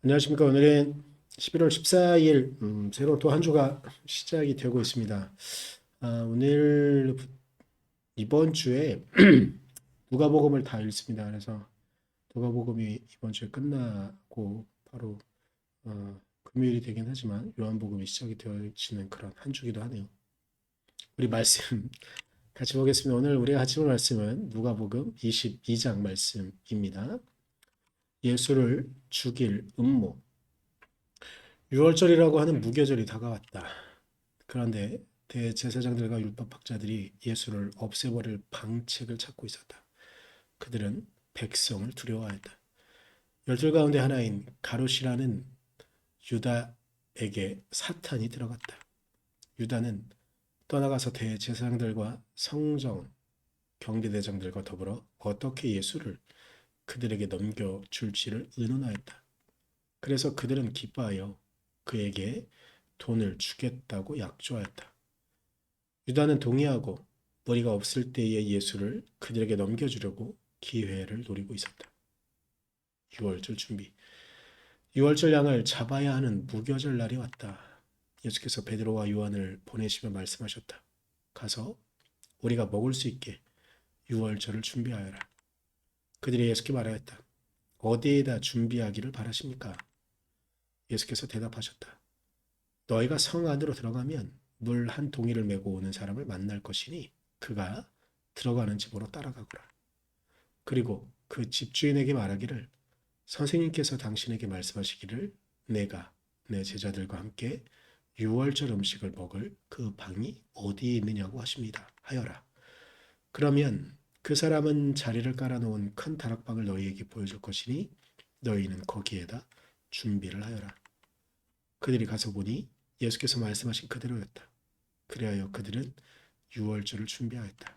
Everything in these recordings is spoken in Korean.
안녕하십니까. 오늘은 11월 14일, 새로 또 한 주가 시작이 되고 있습니다. 오늘, 이번 주에 누가복음을 다 읽습니다. 그래서 누가복음이 이번 주에 끝나고 바로, 금요일이 되긴 하지만 요한복음이 시작이 되어지는 그런 한 주기도 하네요. 우리 말씀 같이 보겠습니다. 오늘 우리가 같이 볼 말씀은 누가복음 22장 말씀입니다. 예수를 죽일 음모. 유월절이라고 하는 무교절이 다가왔다. 그런데 대제사장들과 율법학자들이 예수를 없애버릴 방책을 찾고 있었다. 그들은 백성을 두려워했다. 열둘 가운데 하나인 가롯이라는 유다에게 사탄이 들어갔다. 유다는 떠나가서 대제사장들과 성정 경비대장들과 더불어 어떻게 예수를 그들에게 넘겨줄지를 의논하였다. 그래서 그들은 기뻐하여 그에게 돈을 주겠다고 약조하였다. 유다는 동의하고 머리가 없을 때의 예수를 그들에게 넘겨주려고 기회를 노리고 있었다. 유월절 준비. 유월절 양을 잡아야 하는 무교절 날이 왔다. 예수께서 베드로와 요한을 보내시며 말씀하셨다. 가서 우리가 먹을 수 있게 유월절을 준비하여라. 그들이 예수께 말하였다. 어디에다 준비하기를 바라십니까? 예수께서 대답하셨다. 너희가 성 안으로 들어가면 물 한 동이를 메고 오는 사람을 만날 것이니 그가 들어가는 집으로 따라가거라. 그리고 그 집주인에게 말하기를 선생님께서 당신에게 말씀하시기를 내가 내 제자들과 함께 유월절 음식을 먹을 그 방이 어디에 있느냐고 하십니다. 하여라. 그러면 그 사람은 자리를 깔아놓은 큰 다락방을 너희에게 보여줄 것이니 너희는 거기에다 준비를 하여라. 그들이 가서 보니 예수께서 말씀하신 그대로였다. 그리하여 그들은 유월절을 준비하였다.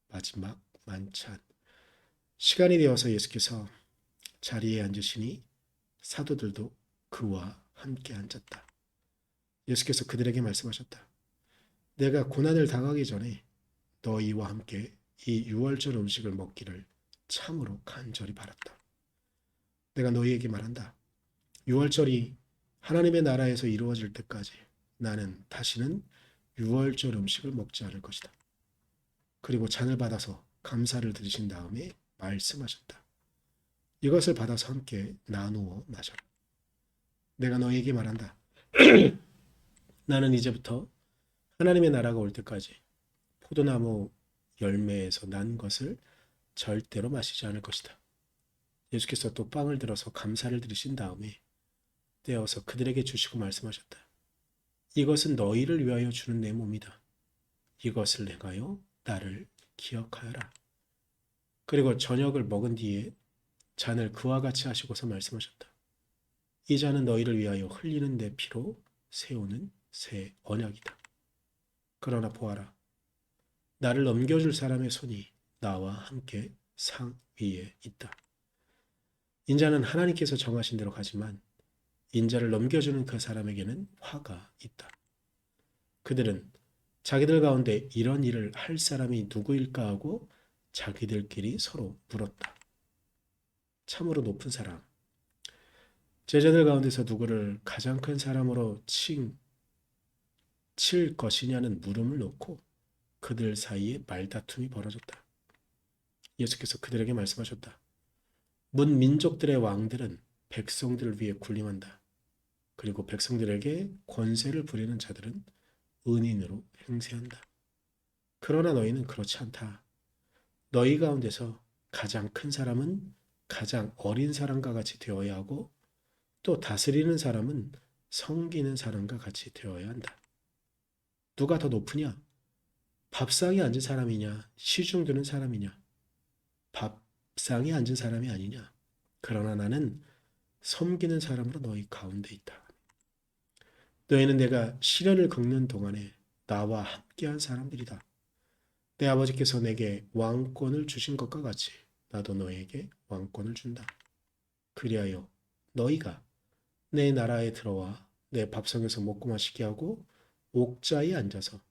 마지막 만찬. 시간이 되어서 예수께서 자리에 앉으시니 사도들도 그와 함께 앉았다. 예수께서 그들에게 말씀하셨다. 내가 고난을 당하기 전에 너희와 함께 이 유월절 음식을 먹기를 참으로 간절히 바랐다. 내가 너희에게 말한다. 유월절이 하나님의 나라에서 이루어질 때까지 나는 다시는 유월절 음식을 먹지 않을 것이다. 그리고 잔을 받아서 감사를 드리신 다음에 말씀하셨다. 이것을 받아서 함께 나누어 마셔라. 내가 너희에게 말한다. 나는 이제부터 하나님의 나라가 올 때까지 포도나무 열매에서 난 것을 절대로 마시지 않을 것이다. 예수께서 또 빵을 들어서 감사를 드리신 다음에 떼어서 그들에게 주시고 말씀하셨다. 이것은 너희를 위하여 주는 내 몸이다. 이것을 행하여 나를 기억하여라. 그리고 저녁을 먹은 뒤에 잔을 그와 같이 하시고서 말씀하셨다. 이 잔은 너희를 위하여 흘리는 내 피로 세우는 새 언약이다. 그러나 보아라. 나를 넘겨줄 사람의 손이 나와 함께 상 위에 있다. 인자는 하나님께서 정하신 대로 가지만 인자를 넘겨주는 그 사람에게는 화가 있다. 그들은 자기들 가운데 이런 일을 할 사람이 누구일까 하고 자기들끼리 서로 물었다. 참으로 높은 사람. 제자들 가운데서 누구를 가장 큰 사람으로 칠 것이냐는 물음을 놓고 그들 사이에 말다툼이 벌어졌다. 예수께서 그들에게 말씀하셨다. 문 민족들의 왕들은 백성들을 위해 군림한다. 그리고 백성들에게 권세를 부리는 자들은 은인으로 행세한다. 그러나 너희는 그렇지 않다. 너희 가운데서 가장 큰 사람은 가장 어린 사람과 같이 되어야 하고 또 다스리는 사람은 섬기는 사람과 같이 되어야 한다. 누가 더 높으냐? 밥상에 앉은 사람이냐? 시중 드는 사람이냐? 밥상에 앉은 사람이 아니냐? 그러나 나는 섬기는 사람으로 너희 가운데 있다. 너희는 내가 시련을 겪는 동안에 나와 함께한 사람들이다. 내 아버지께서 내게 왕권을 주신 것과 같이 나도 너희에게 왕권을 준다. 그리하여 너희가 내 나라에 들어와 내 밥상에서 먹고 마시게 하고 옥자에 앉아서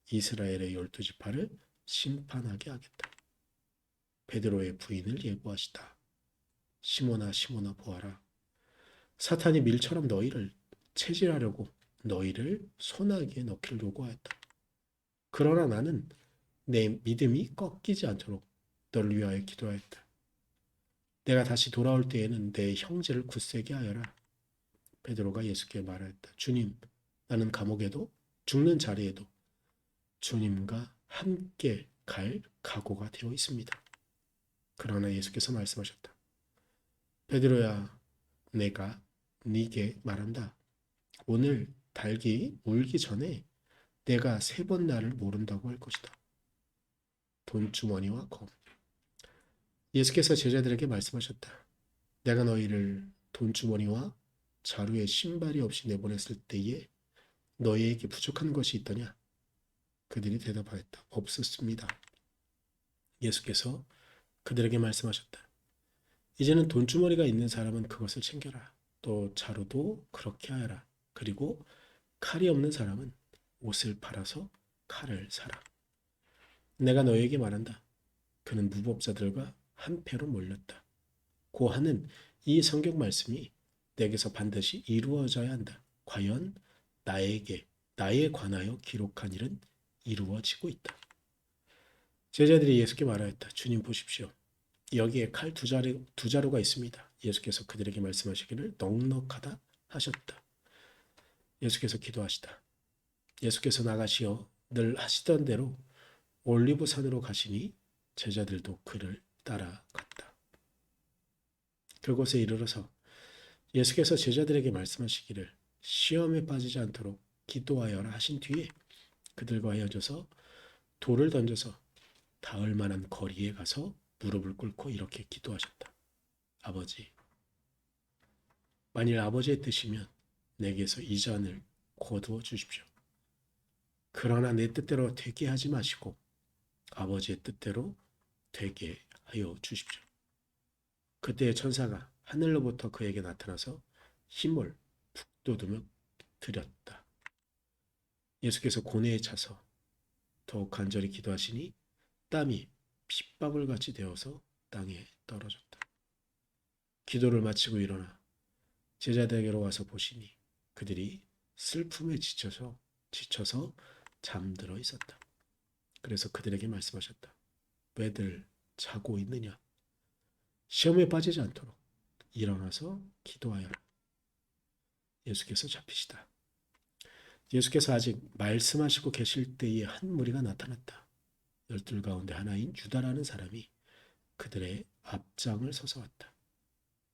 이스라엘의 12지파를 심판하게 하겠다. 베드로의 부인을 예고하시다. 시몬아 시몬아 보아라. 사탄이 밀처럼 너희를 체질하려고 너희를 소나기에 넣기를 요구하였다. 그러나 나는 내 믿음이 꺾이지 않도록 너를 위하여 기도하였다. 내가 다시 돌아올 때에는 내 형제를 굳세게 하여라. 베드로가 예수께 말하였다. 주님, 나는 감옥에도 죽는 자리에도 주님과 함께 갈 각오가 되어 있습니다. 그러나 예수께서 말씀하셨다. 베드로야, 내가 네게 말한다. 오늘 닭이 울기 전에 내가 3번 나를 모른다고 할 것이다. 돈주머니와 검. 예수께서 제자들에게 말씀하셨다. 내가 너희를 돈주머니와 자루에 신발이 없이 내보냈을 때에 너희에게 부족한 것이 있더냐? 그들이 대답하였다. 없었습니다. 예수께서 그들에게 말씀하셨다. 이제는 돈주머니가 있는 사람은 그것을 챙겨라. 또 자루도 그렇게 하여라. 그리고 칼이 없는 사람은 옷을 팔아서 칼을 사라. 내가 너희에게 말한다. 그는 무법자들과 한패로 몰렸다. 고하는 이 성경 말씀이 내게서 반드시 이루어져야 한다. 과연 나에 관하여 기록한 일은 이루어지고 있다. 제자들이 예수께 말하였다. 주님 보십시오. 여기에 칼 두 자루가 있습니다. 예수께서 그들에게 말씀하시기를 넉넉하다 하셨다. 예수께서 기도하시다. 예수께서 나가시어 늘 하시던 대로 올리브산으로 가시니 제자들도 그를 따라갔다. 그곳에 이르러서 예수께서 제자들에게 말씀하시기를 시험에 빠지지 않도록 기도하여라 하신 뒤에 그들과 헤어져서 돌을 던져서 닿을 만한 거리에 가서 무릎을 꿇고 이렇게 기도하셨다. 아버지, 만일 아버지의 뜻이면 내게서 이 잔을 거두어 주십시오. 그러나 내 뜻대로 되게 하지 마시고 아버지의 뜻대로 되게 하여 주십시오. 그때 천사가 하늘로부터 그에게 나타나서 힘을 북돋우며 드렸다. 예수께서 고뇌에 차서 더욱 간절히 기도하시니 땀이 핏방울같이 되어서 땅에 떨어졌다. 기도를 마치고 일어나 제자들에게로 와서 보시니 그들이 슬픔에 지쳐서 잠들어 있었다. 그래서 그들에게 말씀하셨다. 왜들 자고 있느냐? 시험에 빠지지 않도록 일어나서 기도하여라. 예수께서 잡히시다. 예수께서 아직 말씀하시고 계실 때에 한 무리가 나타났다. 12 가운데 하나인 유다라는 사람이 그들의 앞장을 서서 왔다.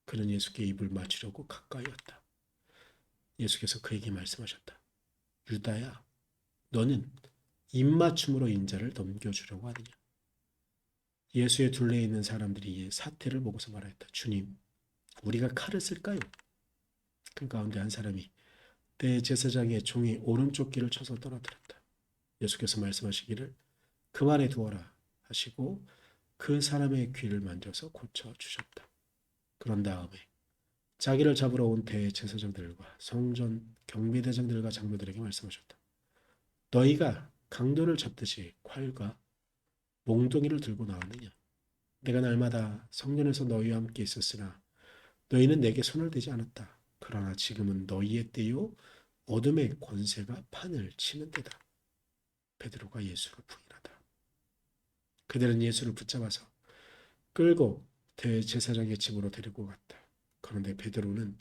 그는 예수께 입을 맞추려고 가까이 왔다. 예수께서 그에게 말씀하셨다. 유다야, 너는 입맞춤으로 인자를 넘겨주려고 하느냐? 예수의 둘레에 있는 사람들이 이 사태를 보고서 말하였다. 주님, 우리가 칼을 쓸까요? 그 가운데 한 사람이 대제사장의 종이 오른쪽 귀를 쳐서 떨어뜨렸다. 예수께서 말씀하시기를 그 말에 두어라 하시고 그 사람의 귀를 만져서 고쳐주셨다. 그런 다음에 자기를 잡으러 온 대제사장들과 성전 경비대장들과 장로들에게 말씀하셨다. 너희가 강도를 잡듯이 칼과 몽둥이를 들고 나왔느냐? 내가 날마다 성전에서 너희와 함께 있었으나 너희는 내게 손을 대지 않았다. 그러나 지금은 너희의 때요 어둠의 권세가 판을 치는 때다. 베드로가 예수를 부인하다. 그들은 예수를 붙잡아서 끌고 대제사장의 집으로 데리고 갔다. 그런데 베드로는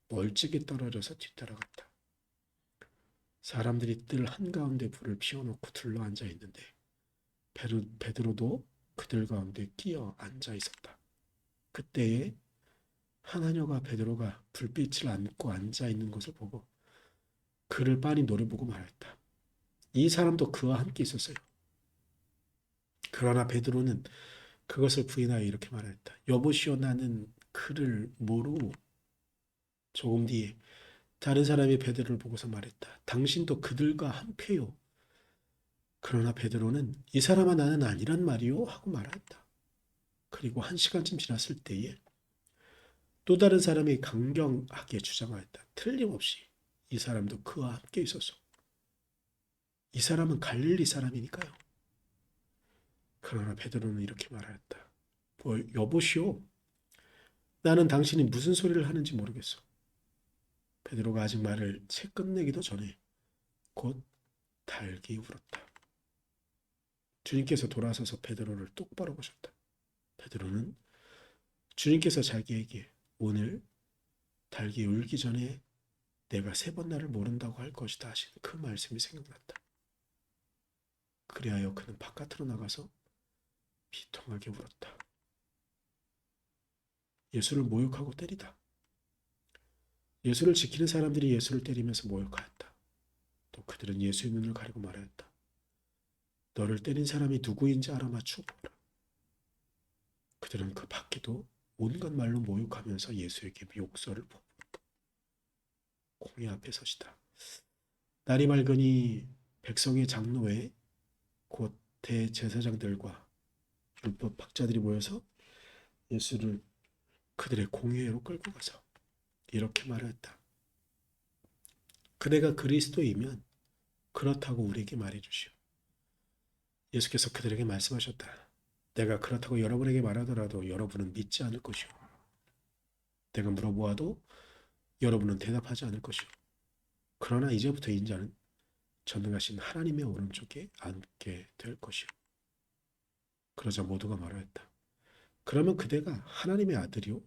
멀찍이 떨어져서 뒤따라갔다. 사람들이 뜰 한가운데 불을 피워놓고 둘러앉아 있는데 베드로도 그들 가운데 끼어 앉아 있었다. 그때에 하나녀가 베드로가 불빛을 안고 앉아 있는 것을 보고 그를 빤히 노려보고 말했다. 이 사람도 그와 함께 있었어요. 그러나 베드로는 그것을 부인하여 이렇게 말했다. 여보시오, 나는 그를 모르고. 조금 뒤에 다른 사람이 베드로를 보고서 말했다. 당신도 그들과 한패요. 그러나 베드로는 이 사람아 나는 아니란 말이요 하고 말했다. 그리고 1시간쯤 지났을 때에 또 다른 사람이 강경하게 주장하였다. 틀림없이 이 사람도 그와 함께 있었어. 이 사람은 갈릴리 사람이니까요. 그러나 베드로는 이렇게 말하였다. 여보시오, 나는 당신이 무슨 소리를 하는지 모르겠어. 베드로가 아직 말을 채 끝내기도 전에 곧 달기 울었다. 주님께서 돌아서서 베드로를 똑바로 보셨다. 베드로는 주님께서 자기에게 오늘 달기 울기 전에 내가 3번 나를 모른다고 할 것이다 하신 그 말씀이 생각났다. 그리하여 그는 바깥으로 나가서 비통하게 울었다. 예수를 모욕하고 때리다. 예수를 지키는 사람들이 예수를 때리면서 모욕하였다. 또 그들은 예수의 눈을 가리고 말하였다. 너를 때린 사람이 누구인지 알아맞추어 보라. 그들은 그 밖에도 온갖 말로 모욕하면서 예수에게 욕설을 퍼붓다. 공회 앞에 서시다. 날이 밝으니 백성의 장로회 곧 대제사장들과 율법 학자들이 모여서 예수를 그들의 공회로 끌고 가서 이렇게 말하였다. 그대가 그리스도이면 그렇다고 우리에게 말해 주시오. 예수께서 그들에게 말씀하셨다. 내가 그렇다고 여러분에게 말하더라도 여러분은 믿지 않을 것이오. 내가 물어보아도 여러분은 대답하지 않을 것이오. 그러나 이제부터 인자는 전능하신 하나님의 오른쪽에 앉게 될 것이오. 그러자 모두가 말하였다. 그러면 그대가 하나님의 아들이오?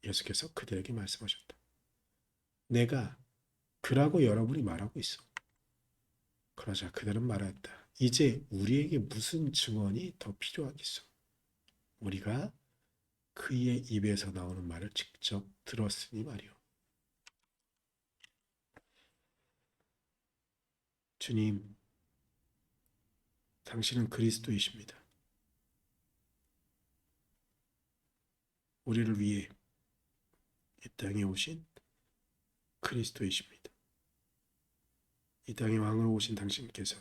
예수께서 그들에게 말씀하셨다. 내가 그라고 여러분이 말하고 있어. 그러자 그들은 말하였다. 이제 우리에게 무슨 증언이 더 필요하겠어? 우리가 그의 입에서 나오는 말을 직접 들었으니 말이오. 주님, 당신은 그리스도이십니다. 우리를 위해 이 땅에 오신 그리스도이십니다. 이 땅의 왕으로 오신 당신께서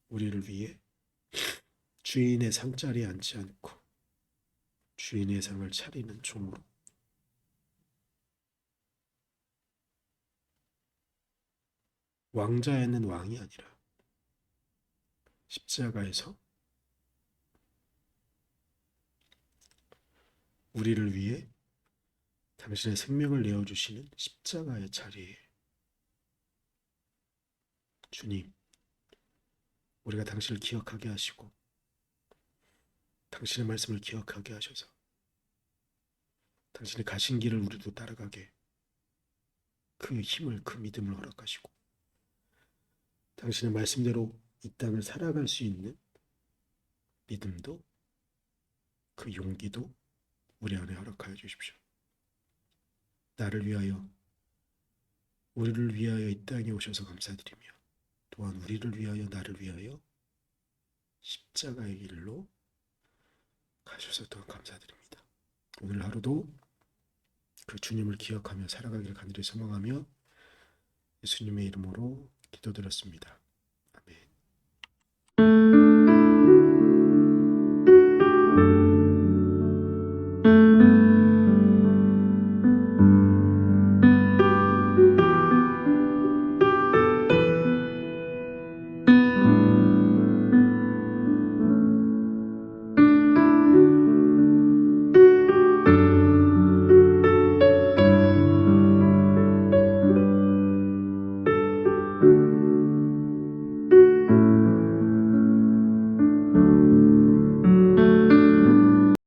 우리를 위해 주인의 상자리에 앉지 않고 주인의 상을 차리는 종으로 왕자에는 왕이 아니라 십자가에서 우리를 위해 당신의 생명을 내어주시는 십자가의 자리에 주님, 우리가 당신을 기억하게 하시고 당신의 말씀을 기억하게 하셔서 당신의 가신 길을 우리도 따라가게 그 힘을, 그 믿음을 허락하시고 당신의 말씀대로 이 땅을 살아갈 수 있는 믿음도 그 용기도 우리 안에 허락하여 주십시오. 나를 위하여, 우리를 위하여 이 땅에 오셔서 감사드리며 또한 우리를 위하여, 나를 위하여 십자가의 길로 가셔서 또한 감사드립니다. 오늘 하루도 그 주님을 기억하며 살아가기를 간절히 소망하며 예수님의 이름으로 기도드렸습니다.